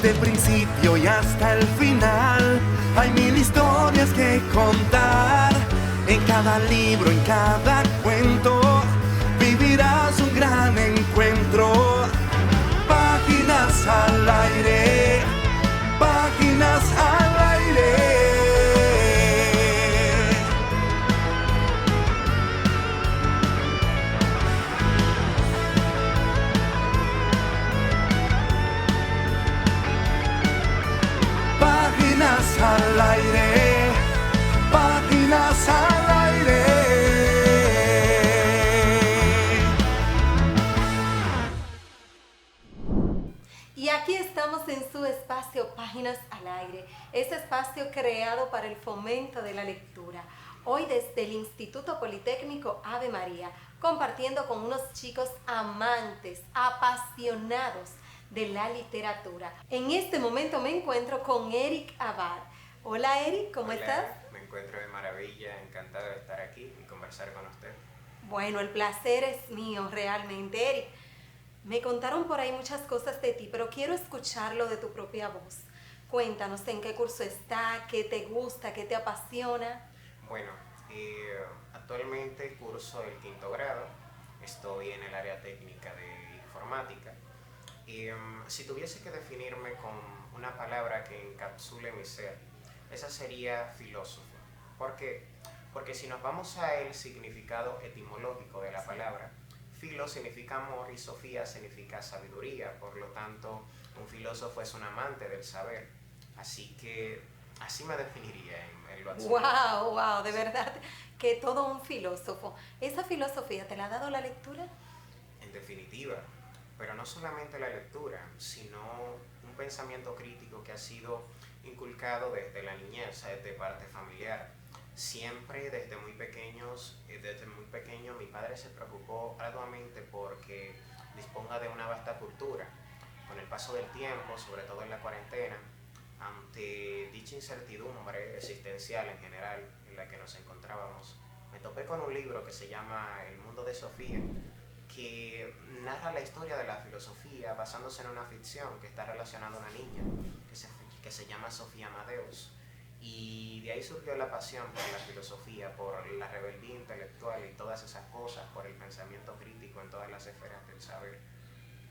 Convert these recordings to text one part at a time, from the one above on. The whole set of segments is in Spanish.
Desde el principio y hasta el final hay mil historias que contar. En cada libro, en cada cuento vivirás un gran encuentro. Páginas al aire, páginas al aire. Páginas al aire, páginas al aire. Y aquí estamos en su espacio Páginas al Aire, este espacio creado para el fomento de la lectura. Hoy desde el Instituto Politécnico Ave María, compartiendo con unos chicos amantes, apasionados de la literatura. En este momento me encuentro con Eric Abad. Hola Eric, ¿cómo estás? Me encuentro de maravilla, encantado de estar aquí y conversar con usted. Bueno, el placer es mío realmente, Eric. Me contaron por ahí muchas cosas de ti, pero quiero escucharlo de tu propia voz. Cuéntanos en qué curso está, qué te gusta, qué te apasiona. Bueno, actualmente curso el 5º grado, estoy en el área técnica de informática. Si tuviese que definirme con una palabra que encapsule mi ser, esa sería filósofo. ¿Por qué? Porque si nos vamos al significado etimológico de la palabra, filo significa amor y sofía significa sabiduría, por lo tanto, un filósofo es un amante del saber. Así que así me definiría en lo absoluto. Wow, de verdad que todo un filósofo. ¿Esa filosofía te la ha dado la lectura? En definitiva, pero no solamente la lectura, sino un pensamiento crítico que ha sido inculcado desde la niñez, de parte familiar. Siempre desde muy pequeño mi padre se preocupó arduamente porque disponga de una vasta cultura. Con el paso del tiempo, sobre todo en la cuarentena, ante dicha incertidumbre existencial en general en la que nos encontrábamos, me topé con un libro que se llama El mundo de Sofía, que narra la historia de la filosofía basándose en una ficción que está relacionada a una niña que se llama Sofía Amadeus. Y de ahí surgió la pasión por la filosofía, por la rebeldía intelectual y todas esas cosas, por el pensamiento crítico en todas las esferas del saber,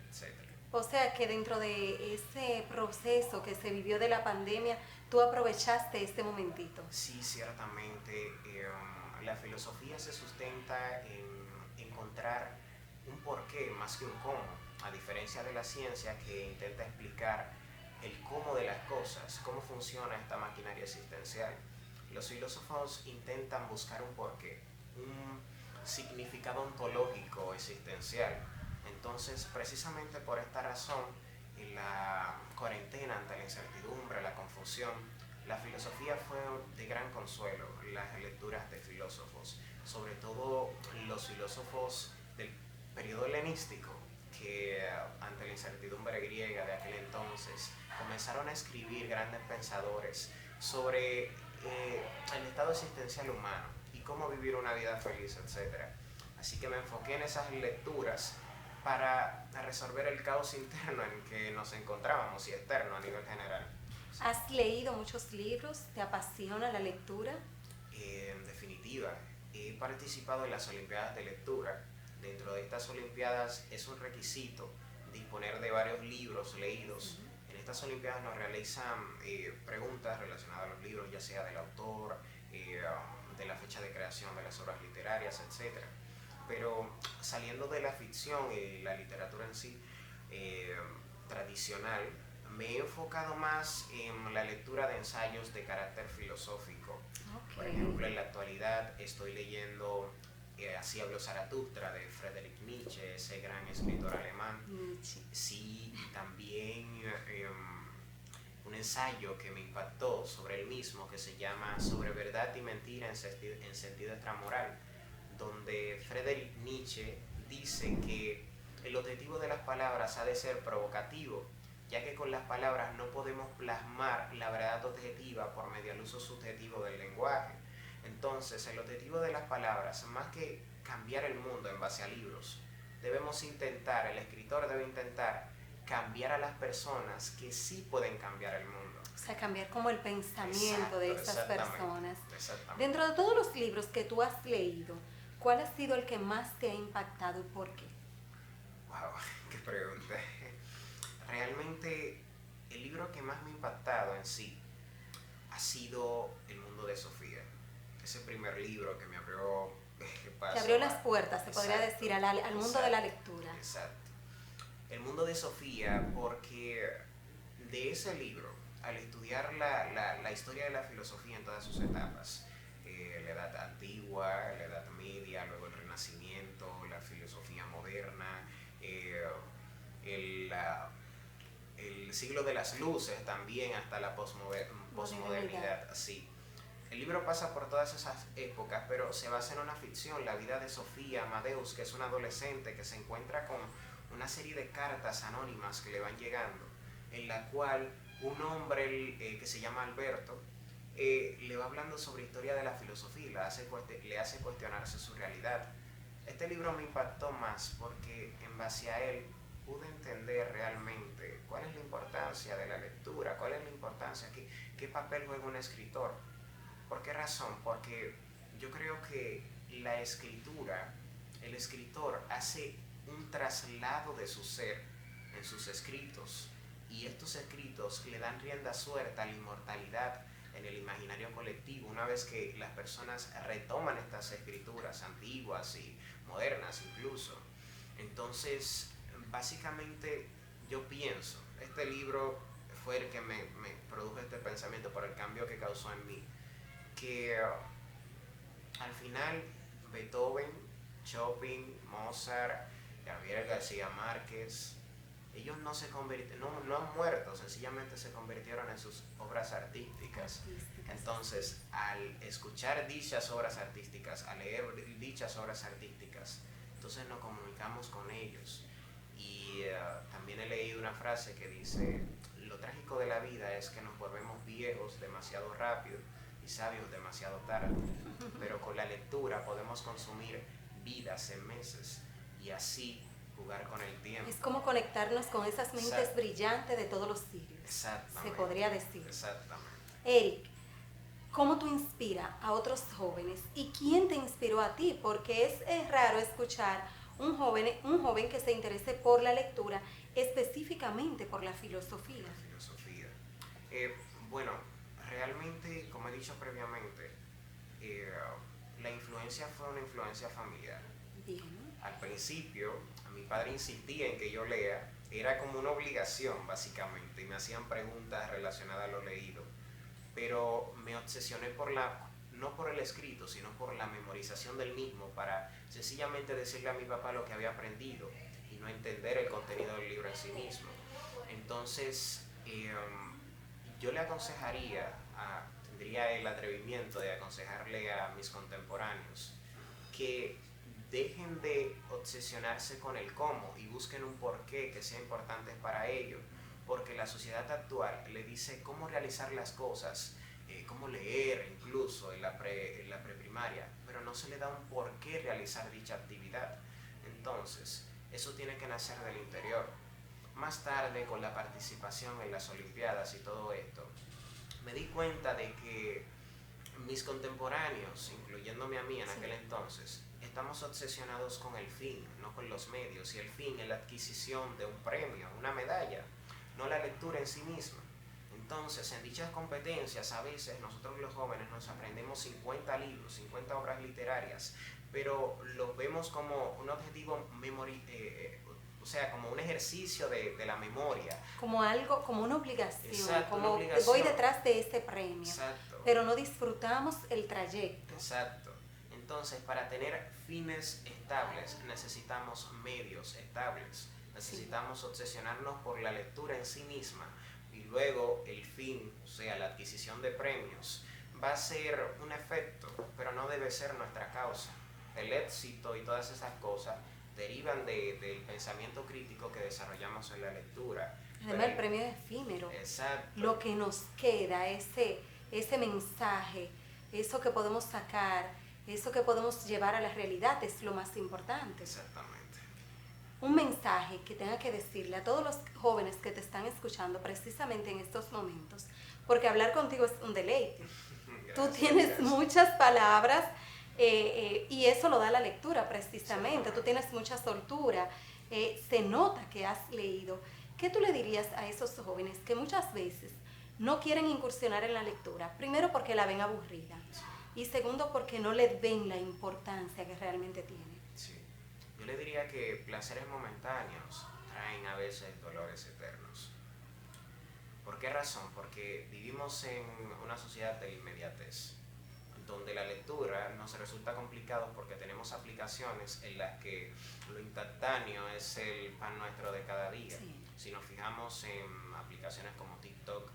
etc. O sea que dentro de ese proceso que se vivió de la pandemia, tú aprovechaste este momentito. Sí, ciertamente. La filosofía se sustenta en encontrar un porqué más que un cómo, a diferencia de la ciencia que intenta explicar el cómo de las cosas, cómo funciona esta maquinaria existencial. Los filósofos intentan buscar un porqué, un significado ontológico existencial. Entonces, precisamente por esta razón, en la cuarentena, ante la incertidumbre, la confusión, la filosofía fue de gran consuelo, las lecturas de filósofos, sobre todo los filósofos del periodo helenístico, que ante la incertidumbre griega de aquel entonces comenzaron a escribir grandes pensadores sobre el estado existencial humano y cómo vivir una vida feliz, etc. Así que me enfoqué en esas lecturas para resolver el caos interno en que nos encontrábamos y externo a nivel general. ¿Has leído muchos libros? ¿Te apasiona la lectura? En definitiva, he participado en las Olimpiadas de Lectura. Dentro de estas Olimpiadas es un requisito disponer de varios libros leídos. En estas Olimpiadas nos realizan preguntas relacionadas a los libros, ya sea del autor, de la fecha de creación de las obras literarias, etc. Pero saliendo de la ficción y la literatura en sí tradicional, me he enfocado más en la lectura de ensayos de carácter filosófico. Okay. Por ejemplo, en la actualidad estoy leyendo Así habló Zaratustra de Friedrich Nietzsche, ese gran escritor alemán. Nietzsche. Sí, y también un ensayo que me impactó sobre él mismo que se llama Sobre verdad y mentira en sentido extramoral, donde Friedrich Nietzsche dice que el objetivo de las palabras ha de ser provocativo, ya que con las palabras no podemos plasmar la verdad objetiva por medio del uso subjetivo del lenguaje. Entonces, el objetivo de las palabras, más que cambiar el mundo en base a libros, el escritor debe intentar cambiar a las personas que sí pueden cambiar el mundo. O sea, cambiar como el pensamiento Exacto, de estas exactamente, personas. Exactamente. Dentro de todos los libros que tú has leído, ¿cuál ha sido el que más te ha impactado y por qué? Wow, qué pregunta. Realmente el libro que más me ha impactado en sí ha sido El mundo de Sofía. Ese primer libro que me abrió Te abrió las puertas, se podría decir, al mundo de la lectura. Exacto. El mundo de Sofía, porque de ese libro, al estudiar la historia de la filosofía en todas sus etapas, la edad antigua, la edad media, luego el Renacimiento, la filosofía moderna, el siglo de las luces también, hasta la posmodernidad, así. El libro pasa por todas esas épocas, pero se basa en una ficción, la vida de Sofía Amadeus, que es una adolescente que se encuentra con una serie de cartas anónimas que le van llegando, en la cual un hombre que se llama Alberto le va hablando sobre historia de la filosofía y le hace cuestionarse su realidad. Este libro me impactó más porque en base a él pude entender realmente cuál es la importancia de la lectura, cuál es la importancia, qué papel juega un escritor. ¿Por qué razón? Porque yo creo que la escritura, el escritor hace un traslado de su ser en sus escritos, y estos escritos le dan rienda suelta a la inmortalidad en el imaginario colectivo, una vez que las personas retoman estas escrituras antiguas y modernas incluso. Entonces, básicamente yo pienso, este libro fue el que me produjo este pensamiento por el cambio que causó en mí, que al final Beethoven, Chopin, Mozart, Gabriel García Márquez, ellos no han muerto, sencillamente se convirtieron en sus obras artísticas. Entonces, al escuchar dichas obras artísticas, al leer dichas obras artísticas, entonces nos comunicamos con ellos. Y también he leído una frase que dice: lo trágico de la vida es que nos volvemos viejos demasiado rápido y sabios demasiado tarde, pero con la lectura podemos consumir vidas en meses y así jugar con el tiempo. Es como conectarnos con esas mentes brillantes de todos los siglos. Exactamente. Se podría decir. Exactamente. Eric, ¿cómo tú inspiras a otros jóvenes? ¿Y quién te inspiró a ti? Porque es raro escuchar un joven que se interese por la lectura, específicamente por la filosofía. La filosofía. Bueno, realmente, como he dicho previamente, la influencia fue una influencia familiar. Bien. Al principio, mi padre insistía en que yo lea, era como una obligación básicamente, y me hacían preguntas relacionadas a lo leído, pero me obsesioné no por el escrito, sino por la memorización del mismo, para sencillamente decirle a mi papá lo que había aprendido y no entender el contenido del libro en sí mismo. Entonces, yo le aconsejaría, tendría el atrevimiento de aconsejarle a mis contemporáneos que dejen de obsesionarse con el cómo y busquen un porqué que sea importante para ellos, porque la sociedad actual le dice cómo realizar las cosas, cómo leer incluso en la preprimaria, pero no se le da un porqué realizar dicha actividad. Entonces, eso tiene que nacer del interior. Más tarde, con la participación en las Olimpiadas y todo esto, me di cuenta de que mis contemporáneos, incluyéndome a mí en aquel entonces, estamos obsesionados con el fin, no con los medios, y el fin es la adquisición de un premio, una medalla, no la lectura en sí misma. Entonces, en dichas competencias, a veces nosotros los jóvenes nos aprendemos 50 libros, 50 obras literarias, pero lo vemos como un objetivo o sea, como un ejercicio de la memoria. Como algo, como una obligación. Exacto, como una obligación. Voy detrás de este premio. Exacto. Pero no disfrutamos el trayecto. Exacto. Entonces, para tener fines estables, necesitamos medios estables. Necesitamos obsesionarnos por la lectura en sí misma. Y luego el fin, o sea, la adquisición de premios, va a ser un efecto, pero no debe ser nuestra causa. El éxito y todas esas cosas derivan del pensamiento crítico que desarrollamos en la lectura. Además, el premio es efímero. Exacto. Lo que nos queda, ese mensaje, eso que podemos sacar, eso que podemos llevar a la realidad es lo más importante. Exactamente. un mensaje que tenga que decirle a todos los jóvenes que te están escuchando precisamente en estos momentos, porque hablar contigo es un deleite. Tú tienes muchas palabras y eso lo da la lectura precisamente. Tú tienes mucha soltura, se nota que has leído. ¿Qué tú le dirías a esos jóvenes que muchas veces no quieren incursionar en la lectura? Primero porque la ven aburrida y segundo porque no le ven la importancia que realmente tiene. Sí. Yo le diría que placeres momentáneos traen a veces dolores eternos. ¿Por qué razón? Porque vivimos en una sociedad de inmediatez, donde la lectura nos resulta complicado porque tenemos aplicaciones en las que lo instantáneo es el pan nuestro de cada día. Sí. Si nos fijamos en aplicaciones como TikTok,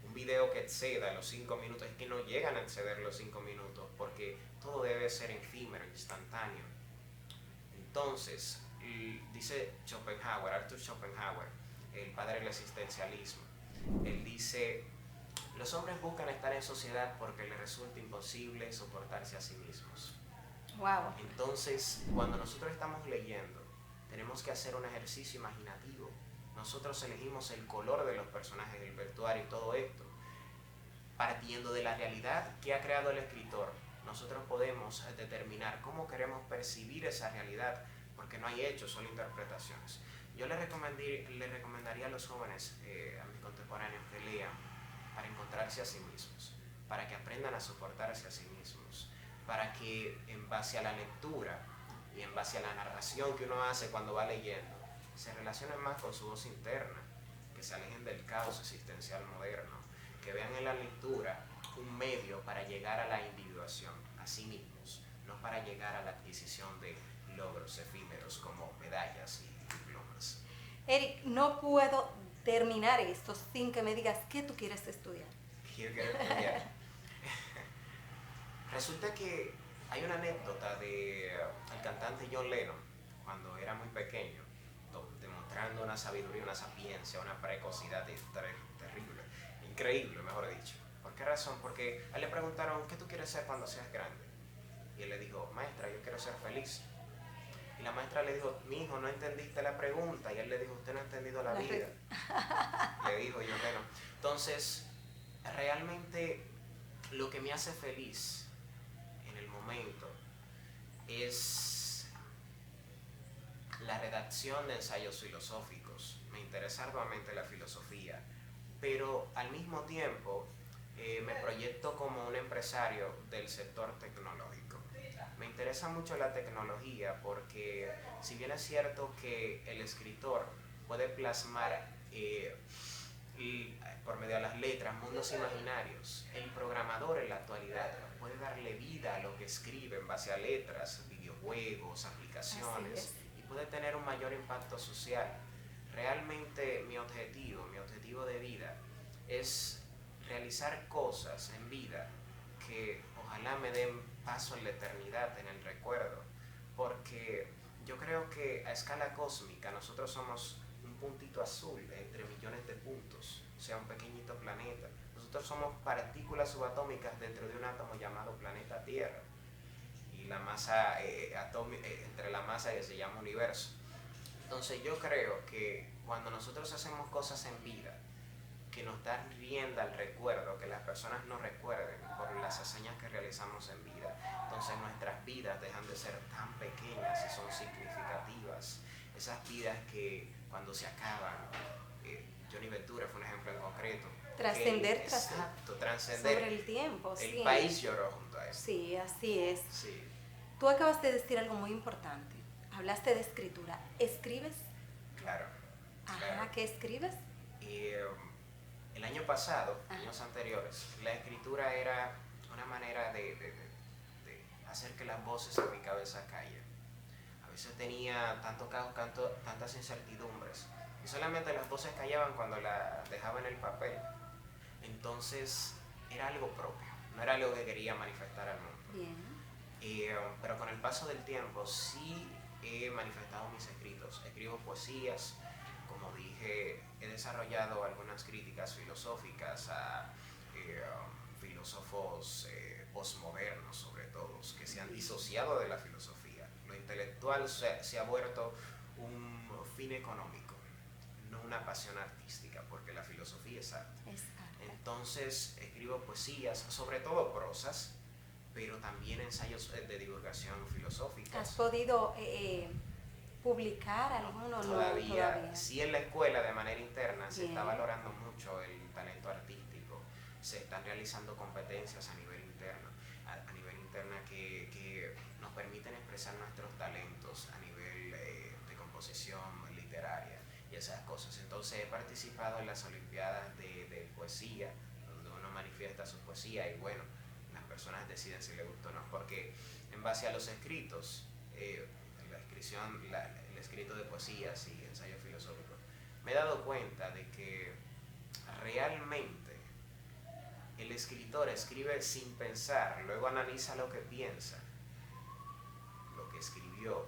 un video que exceda los 5 minutos, es que no llegan a exceder los 5 minutos porque todo debe ser efímero, instantáneo. Entonces, dice Schopenhauer, Arthur Schopenhauer, el padre del existencialismo, él dice: los hombres buscan estar en sociedad porque les resulta imposible soportarse a sí mismos. Wow. Entonces, cuando nosotros estamos leyendo, tenemos que hacer un ejercicio imaginativo. Nosotros elegimos el color de los personajes, el vestuario y todo esto, partiendo de la realidad que ha creado el escritor. Nosotros podemos determinar cómo queremos percibir esa realidad, porque no hay hechos, solo interpretaciones. Yo le recomendaría a los jóvenes, a mis contemporáneos, que lean para encontrarse a sí mismos, para que aprendan a soportarse a sí mismos, para que en base a la lectura y en base a la narración que uno hace cuando va leyendo, se relacionen más con su voz interna, que se alejen del caos existencial moderno, que vean en la lectura un medio para llegar a la individuación, a sí mismos, no para llegar a la adquisición de logros efímeros como medallas y diplomas. Eric, no puedo terminar esto sin que me digas qué tú quieres estudiar. Quiero estudiar. Resulta que hay una anécdota del cantante John Lennon, cuando era muy pequeño, demostrando una sabiduría, una sapiencia, una precocidad terrible, increíble, mejor dicho. ¿Por qué razón? Porque a él le preguntaron: ¿qué tú quieres ser cuando seas grande? Y él le dijo: maestra, yo quiero ser feliz. Y la maestra le dijo: mi hijo, no entendiste la pregunta. Y él le dijo: usted no ha entendido la vida. Le dijo John Lennon. Entonces, realmente lo que me hace feliz en el momento es la redacción de ensayos filosóficos. Me interesa arduamente la filosofía, pero al mismo tiempo me proyecto como un empresario del sector tecnológico. Me interesa mucho la tecnología porque, si bien es cierto que el escritor puede plasmar por medio de las letras mundos imaginarios, el programador en la actualidad puede darle vida a lo que escribe en base a letras, videojuegos, aplicaciones, y puede tener un mayor impacto social. Realmente mi objetivo de vida es realizar cosas en vida que ojalá me den paso en la eternidad, en el recuerdo, porque yo creo que a escala cósmica nosotros somos un puntito azul entre millones de puntos, o sea, un pequeñito planeta. Nosotros somos partículas subatómicas dentro de un átomo llamado planeta Tierra, y la masa entre la masa que se llama universo. Entonces yo creo que cuando nosotros hacemos cosas en vida que nos dan rienda al recuerdo, que las personas nos recuerden por las hazañas que realizamos en vida, entonces nuestras vidas dejan de ser tan pequeñas y son significativas. Esas vidas que cuando se acaban, Johnny Ventura fue un ejemplo en concreto. Trascender sobre el tiempo. El país lloró junto a eso. Sí, así es. Sí. Tú acabas de decir algo muy importante. Hablaste de escritura. ¿Escribes? Claro. Ajá, claro. ¿Qué escribes? El año pasado, años anteriores, la escritura era una manera de hacer que las voces en mi cabeza callen. A veces tenía tanto caos, tantas incertidumbres, y solamente las voces callaban cuando la dejaba en el papel. Entonces era algo propio, no era algo que quería manifestar al mundo. Bien. Pero con el paso del tiempo sí he manifestado mis escritos. Escribo poesías, como dije, he desarrollado algunas críticas filosóficas a filósofos postmodernos, sobre todo, que se han disociado de la filosofía. Lo intelectual se ha vuelto un fin económico, no una pasión artística, porque la filosofía es arte. Entonces escribo poesías, sobre todo prosas, pero también ensayos de divulgación filosófica. ¿Has podido publicar alguno? Todavía. Sí, en la escuela de manera interna se está valorando mucho el talento artístico, se están realizando competencias a nivel interno, que nos permiten expresar nuestros talentos a nivel de composición literaria y esas cosas. Entonces he participado en las Olimpiadas de poesía, donde uno manifiesta su poesía y bueno, las personas deciden si les gusta o no, porque en base a los escritos, el escrito de poesías y ensayos filosóficos, me he dado cuenta de que realmente el escritor escribe sin pensar, luego analiza lo que piensa, lo que escribió,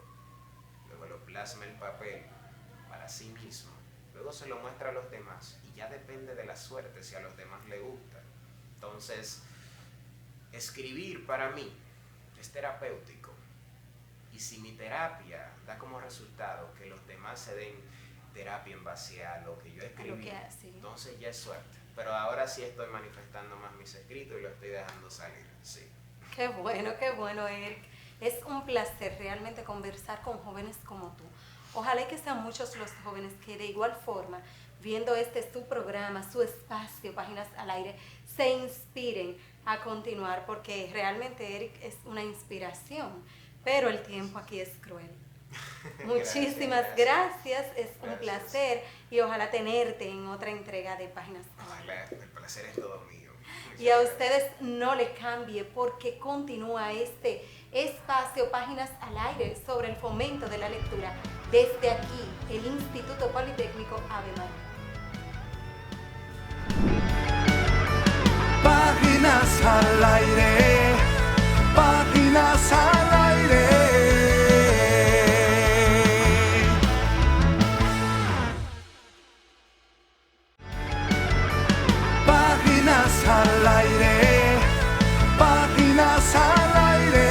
luego lo plasma en papel para sí mismo, luego se lo muestra a los demás y ya depende de la suerte si a los demás le gusta. Entonces, escribir para mí es terapéutico y si mi terapia da como resultado que los demás se den terapia en base a lo que yo escribí, entonces ya es suerte. Pero ahora sí estoy manifestando más mis escritos y lo estoy dejando salir, sí. Qué bueno, Eric. Es un placer realmente conversar con jóvenes como tú. Ojalá que sean muchos los jóvenes que de igual forma, viendo su programa, su espacio, Páginas al Aire, se inspiren a continuar, porque realmente Eric es una inspiración, pero el tiempo aquí es cruel. Muchísimas gracias. Es un placer y ojalá tenerte en otra entrega de Páginas al Aire. Ojalá, el placer es todo mío. Y a ustedes no le cambie, porque continúa este espacio Páginas al Aire sobre el fomento de la lectura desde aquí, el Instituto Politécnico Ave María. Páginas al aire, páginas al aire. Páginas al aire, páginas al aire.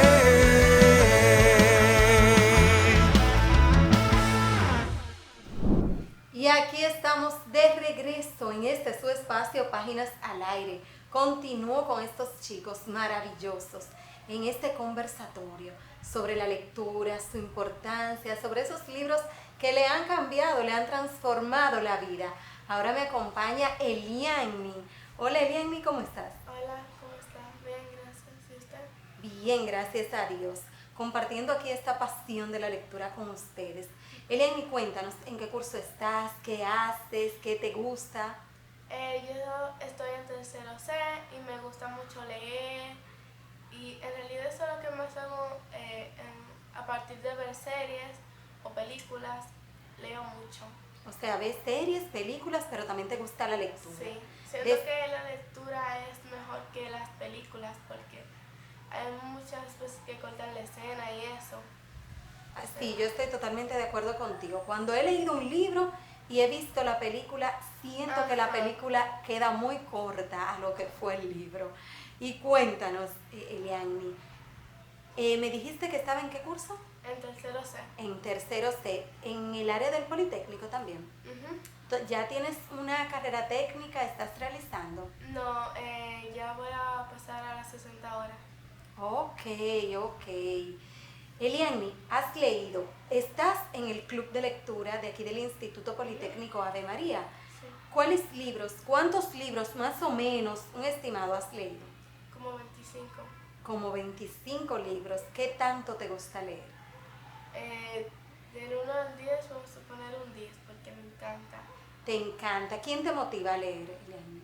Y aquí estamos de regreso en su espacio Páginas al Aire. Continúo con estos chicos maravillosos en este conversatorio sobre la lectura, su importancia, sobre esos libros que le han cambiado, le han transformado la vida. Ahora me acompaña Eliani. Hola Eliani, ¿cómo estás? Hola, ¿cómo estás? Bien, gracias. ¿Y usted? Bien, gracias a Dios. Compartiendo aquí esta pasión de la lectura con ustedes. Eliani, cuéntanos, ¿en qué curso estás? ¿Qué haces? ¿Qué te gusta? Yo estoy en tercero C y me gusta mucho leer. Y en realidad eso es lo que más hago a partir de ver series o películas. Leo mucho. O sea, ves series, películas, pero también te gusta la lectura. Sí, siento que la lectura es mejor que las películas porque hay muchas veces que cortan la escena y eso. Sí, yo estoy totalmente de acuerdo contigo. Cuando he leído un libro y he visto la película, siento que la película queda muy corta a lo que fue el libro. Y cuéntanos, Eliani, ¿me dijiste que estaba en qué curso? En tercero C. En tercero C, en el área del Politécnico también. ¿Ya tienes una carrera técnica? ¿Estás realizando? No, ya voy a pasar a las 60 horas. Ok. Eliani, has leído, estás en el club de lectura de aquí del Instituto Politécnico Ave María. Sí. ¿Cuántos libros más o menos, un estimado, has leído? Como 25. Como 25 libros. ¿Qué tanto te gusta leer? Del 1 al 10 vamos a poner un 10 porque me encanta. ¿Te encanta? ¿Quién te motiva a leer, Eliani?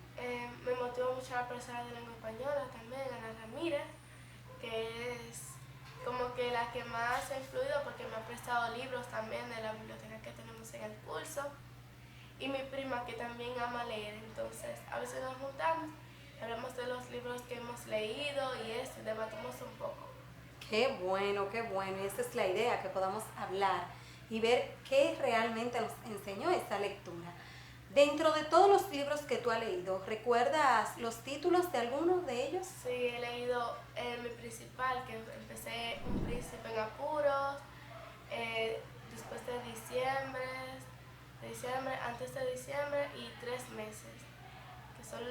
Me motiva mucho la profesora de lengua española también, Ana Ramírez, que es como que la que más ha influido porque me ha prestado libros también de la biblioteca que tenemos en el curso. Y mi prima que también ama leer, entonces a veces nos juntamos, hablamos de los libros que hemos leído y eso, debatimos un poco. Qué bueno, y esa es la idea, que podamos hablar y ver qué realmente nos enseñó esta lectura. Dentro de todos los libros que tú has leído, ¿recuerdas los títulos de algunos de ellos? Sí, he leído mi principal, que empecé Un príncipe en apuros, después de diciembre, antes de diciembre y 3 meses, que son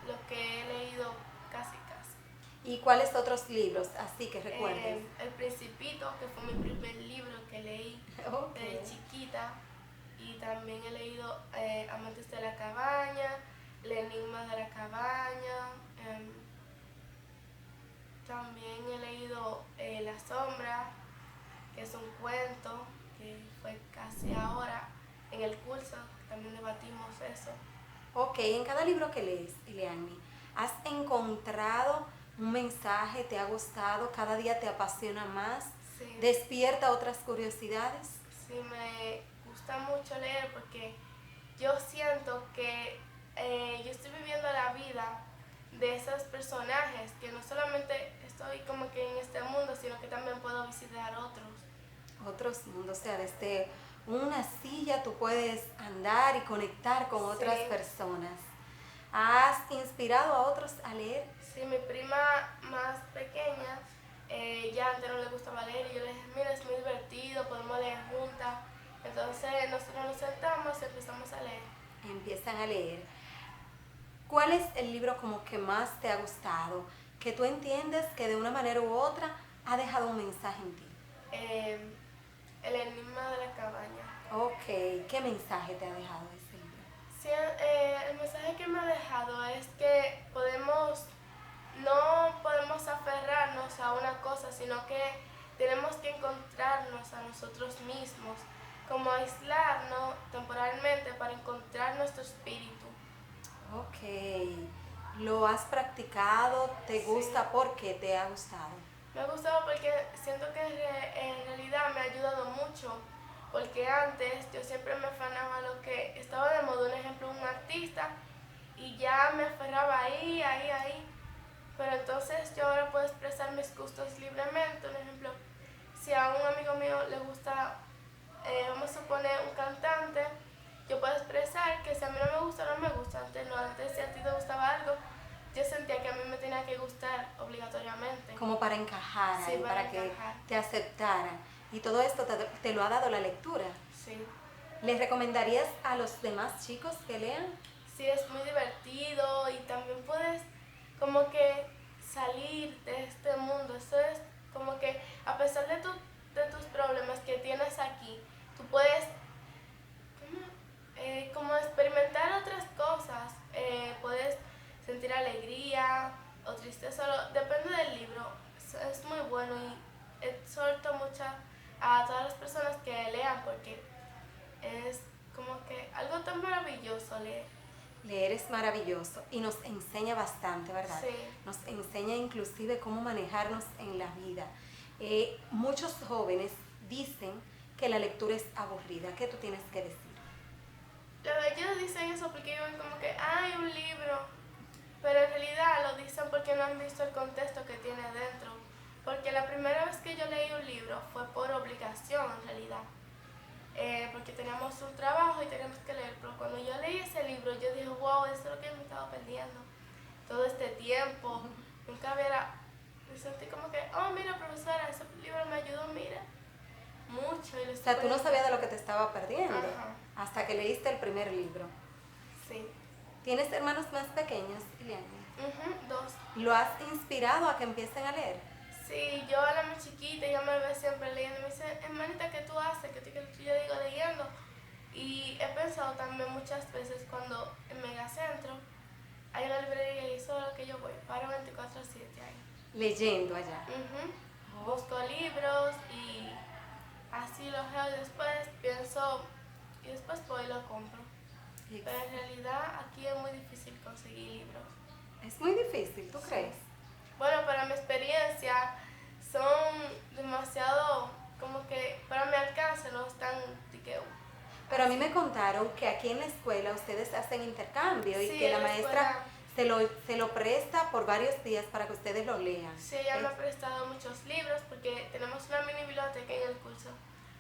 lo que he leído casi. ¿Y cuáles otros libros así que recuerdes? El Principito, que fue mi primer libro que leí de chiquita, y también he leído Amantes de la Cabaña, El Enigma de la Cabaña, también he leído La Sombra, que es un cuento que fue casi ahora en el curso, también debatimos eso. Ok, en cada libro que lees, Ileani, ¿has encontrado un mensaje? ¿Te ha gustado? ¿Cada día te apasiona más? Sí. ¿Despierta otras curiosidades? Sí, me gusta mucho leer porque yo siento que yo estoy viviendo la vida de esos personajes, que no solamente estoy como que en este mundo, sino que también puedo visitar Otros mundos, o sea, desde una silla tú puedes andar y conectar con otras personas. ¿Has inspirado a otros a leer? Sí, mi prima más pequeña, ya antes no le gustaba leer y yo le dije, mira, es muy divertido, podemos leer juntas. Entonces nosotros nos sentamos y empezamos a leer. Empiezan a leer. ¿Cuál es el libro como que más te ha gustado? Que tú entiendes que de una manera u otra ha dejado un mensaje en ti. El Enigma de la Cabaña. Ok, ¿qué mensaje te ha dejado ese libro? Sí, el mensaje que me ha dejado es que no podemos aferrarnos a una cosa, sino que tenemos que encontrarnos a nosotros mismos, como aislarnos temporalmente para encontrar nuestro espíritu. Ok, ¿lo has practicado? ¿Te gusta? ¿Por qué te ha gustado? Me ha gustado porque siento que en realidad me ha ayudado mucho, porque antes yo siempre me afanaba a lo que estaba de moda, un ejemplo, un artista, y ya me aferraba ahí, pero entonces yo ahora puedo expresar mis gustos libremente. Un ejemplo, si a un amigo mío le gusta, vamos a suponer, un cantante, yo puedo expresar que si a mí no me gusta, no me gusta. Antes si a ti te gustaba algo, yo sentía que a mí me tenía que gustar obligatoriamente. Como para encajar, Sí, ahí, para encajar. que te aceptaran. Y todo esto te lo ha dado la lectura. Sí. ¿Les recomendarías a los demás chicos que lean? Sí, es muy divertido y también puedes como que salir de este mundo. Eso es como que a pesar de tus problemas que tienes aquí, tú puedes como experimentar otras cosas. Puedes sentir alegría o tristeza, depende del libro. Es muy bueno y exhorto mucho a todas las personas que lean porque es como que algo tan maravilloso leer. Leer es maravilloso y nos enseña bastante, ¿verdad? Sí. Nos enseña inclusive cómo manejarnos en la vida. Muchos jóvenes dicen que la lectura es aburrida. ¿Qué tú tienes que decir? Ellos dicen eso porque ven como que hay un libro, pero en realidad lo dicen porque no han visto el contexto que tiene dentro. Porque la primera vez que yo leí un libro fue por obligación en realidad. Porque teníamos un trabajo y teníamos que leer, pero cuando yo leí ese libro yo dije, wow, eso es lo que me estaba perdiendo todo este tiempo. Nunca me sentí como que, oh mira profesora, ese libro me ayudó, mira, mucho. Y O sea, tú no sabías de lo que te estaba perdiendo. Ajá. Hasta que leíste el primer libro. Sí. ¿Tienes hermanos más pequeños, Ileani? 2. ¿Lo has inspirado a que empiecen a leer? Sí, yo era muy chiquita y ella me ve siempre leyendo. Me dice, hermanita, ¿qué tú haces? ¿Qué yo digo leyendo? Y he pensado también muchas veces cuando en Megacentro hay una librería y eso es lo que yo voy, paro 24/7 ahí. Leyendo allá. Busco libros y así los leo y después pienso y después voy y lo compro. Pero en realidad aquí es muy difícil conseguir libros. Es muy difícil, ¿tú crees? Bueno, para mi experiencia son demasiado, como que para mi alcance no están Pero a mí me contaron que aquí en la escuela ustedes hacen intercambio y Sí, que la en la maestra se lo presta por varios días para que ustedes lo lean. Sí, ella me ha prestado muchos libros porque tenemos una mini biblioteca en el curso.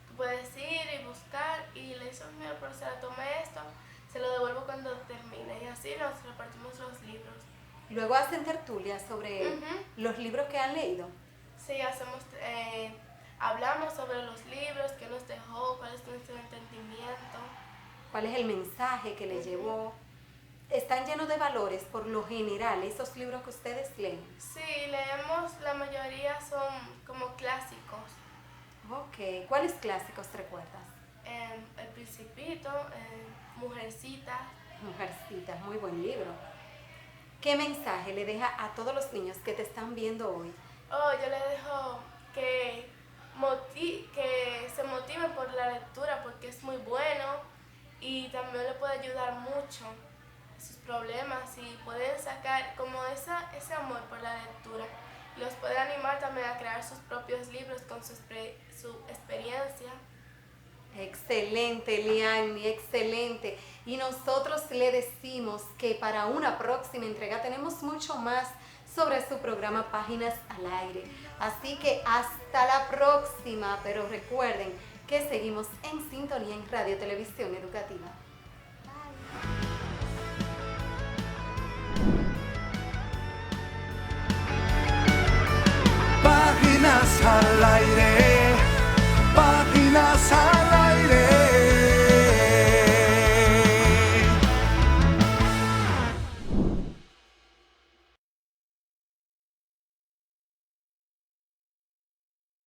Tú puedes ir y buscar y le dices, mira profesora, tome esto, se lo devuelvo cuando termine y así nos repartimos los libros. Luego hacen tertulias sobre los libros que han leído. Sí, hacemos hablamos sobre los libros, qué nos dejó, cuál es nuestro entendimiento. ¿Cuál es el mensaje que le llevó? Están llenos de valores por lo general esos libros que ustedes leen. Sí, leemos, la mayoría son como clásicos. Ok, ¿cuáles clásicos recuerdas? El Principito, Mujercita. Mujercita, muy buen libro. ¿Qué mensaje le deja a todos los niños que te están viendo hoy? Oh, yo le dejo que se motiven por la lectura porque es muy bueno y también le puede ayudar mucho a sus problemas y pueden sacar como ese amor por la lectura. Y los puede animar también a crear sus propios libros con su experiencia. Excelente, Liani, excelente. Y nosotros le decimos que para una próxima entrega tenemos mucho más sobre su programa Páginas al Aire. Así que hasta la próxima, pero recuerden que seguimos en sintonía en Radio Televisión Educativa. Páginas al aire, páginas al aire.